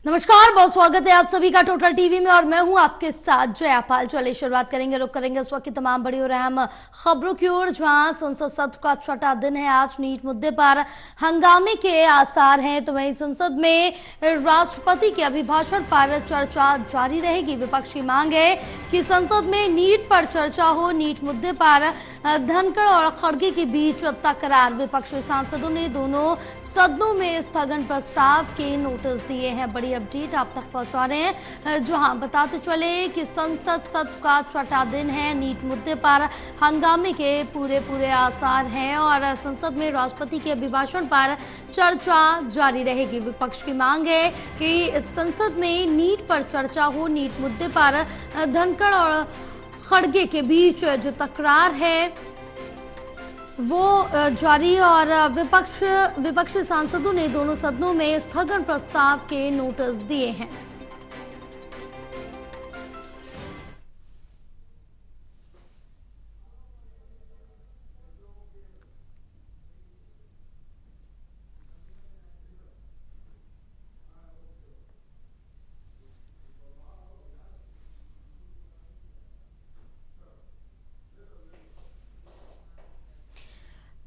नमस्कार, बहुत स्वागत है आप सभी का टोटल टीवी में और मैं हूं आपके साथ जया पाल। चलिए शुरुआत रुक करेंगे उस वक्त की तमाम बड़ी और अहम खबरों की ओर, जहां संसद सत्र का छठा दिन है। आज नीट मुद्दे पर हंगामे के आसार हैं, तो वहीं संसद में राष्ट्रपति के अभिभाषण पर चर्चा जारी रहेगी। विपक्ष की मांग है कि संसद में नीट पर चर्चा हो। नीट मुद्दे पर धनखड़ और खड़गे के बीच तकरार। विपक्षी सांसदों ने दोनों सदनों में स्थगन प्रस्ताव के नोटिस दिए हैं। बड़ी अपडेट आप तक पहुंचा रहे हैं, जहां बताते चले कि संसद सत्र का छठा दिन है। नीट मुद्दे पर हंगामे के पूरे आसार हैं और संसद में राष्ट्रपति के अभिभाषण पर चर्चा जारी रहेगी। विपक्ष की मांग है कि संसद में नीट पर चर्चा हो। नीट मुद्दे पर धनखड़ और खड़गे के बीच जो तकरार है वो जारी, और विपक्षी सांसदों ने दोनों सदनों में स्थगन प्रस्ताव के नोटिस दिए हैं।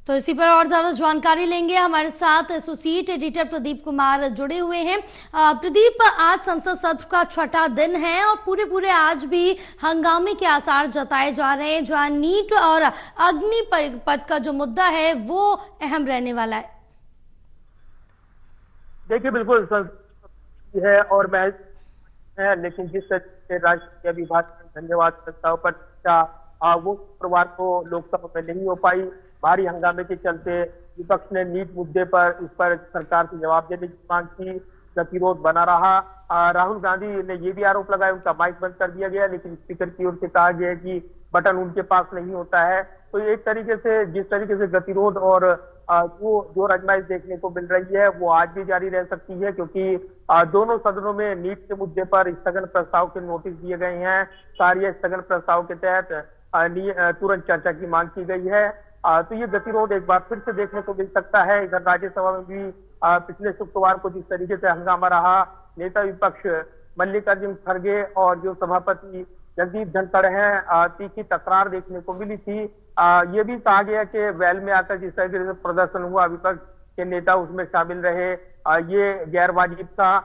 तो इसी पर और ज्यादा जानकारी लेंगे। हमारे साथ एसोसिएट एडिटर प्रदीप कुमार जुड़े हुए हैं। प्रदीप, आज संसद सत्र का छठा दिन है और पूरे आज भी हंगामे के आसार जताए जा रहे हैं, जहां नीट और अग्निपथ का जो मुद्दा है वो अहम रहने वाला है। देखिए, बिल्कुल है और मैं है, लेकिन जिस तरह से राष्ट्रीय अभिभाषण धन्यवाद प्रस्ताव पर चर्चा वो शुक्रवार को लोकसभा में नहीं हो पाई। भारी हंगामे के चलते विपक्ष ने नीट मुद्दे पर इस पर सरकार से जवाब देने की मांग की। गतिरोध बना रहा। राहुल गांधी ने ये भी आरोप लगाया उनका माइक बंद कर दिया गया, लेकिन स्पीकर की ओर से कहा गया कि बटन उनके पास नहीं होता है। तो एक तरीके से जिस तरीके से गतिरोध और वो जोर आजमाइश देखने को मिल रही है वो आज भी जारी रह सकती है, क्योंकि दोनों सदनों में नीट के मुद्दे पर स्थगन प्रस्ताव के नोटिस दिए गए हैं। कार्य स्थगन प्रस्ताव के तहत तुरंत चर्चा की मांग की गई है। तो ये गतिरोध एक बार फिर से देखने को मिल सकता है। इधर राज्यसभा में भी पिछले शुक्रवार को जिस तरीके से हंगामा रहा, नेता विपक्ष मल्लिकार्जुन खड़गे और जो सभापति जगदीप धनखड़ हैं, तीखी तकरार देखने को मिली थी। ये भी कहा गया कि वेल में आकर जिस तरीके से प्रदर्शन हुआ, विपक्ष के नेता उसमें शामिल रहे, ये गैर वाजिब था,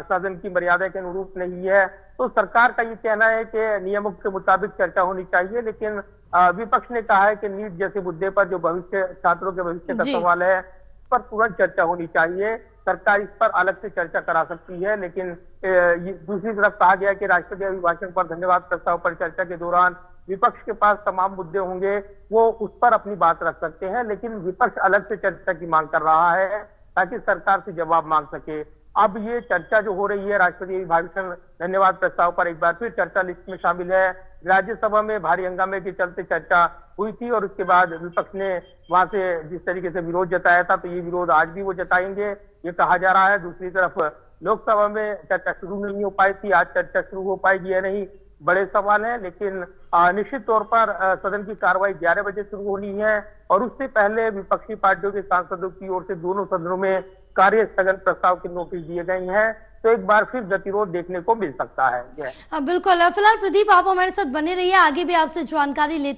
सदन की मर्यादा के अनुरूप नहीं है। तो सरकार का ये कहना है कि नियमों के मुताबिक चर्चा होनी चाहिए, लेकिन विपक्ष ने कहा है कि नीट जैसे मुद्दे पर जो भविष्य छात्रों के भविष्य का सवाल है उस पर तुरंत चर्चा होनी चाहिए। सरकार इस पर अलग से चर्चा करा सकती है, लेकिन दूसरी तरफ कहा गया कि राष्ट्रपति अभिभाषण पर धन्यवाद प्रस्ताव पर चर्चा के दौरान विपक्ष के पास तमाम मुद्दे होंगे, वो उस पर अपनी बात रख सकते हैं, लेकिन विपक्ष अलग से चर्चा की मांग कर रहा है ताकि सरकार से जवाब मांग सके। अब ये चर्चा जो हो रही है राष्ट्रपति अभिभाषण धन्यवाद प्रस्ताव पर एक बार फिर चर्चा लिस्ट में शामिल है। राज्यसभा में भारी हंगामे के चलते चर्चा हुई थी और उसके बाद विपक्ष ने वहां से जिस तरीके से विरोध जताया था, तो ये विरोध आज भी वो जताएंगे, ये कहा जा रहा है। दूसरी तरफ लोकसभा में चर्चा शुरू नहीं हो पाई थी, आज चर्चा शुरू हो पाएगी या नहीं, बड़े सवाल है। लेकिन निश्चित तौर पर सदन की कार्रवाई 11 बजे शुरू होनी है और उससे पहले विपक्षी पार्टियों के सांसदों की ओर से दोनों सदनों में कार्य स्थगन प्रस्ताव के नोटिस दिए गए हैं। तो एक बार फिर गतिरोध देखने को मिल सकता है। बिल्कुल। फिलहाल प्रदीप, आप हमारे साथ बने रहिए, आगे भी आपसे जानकारी लेते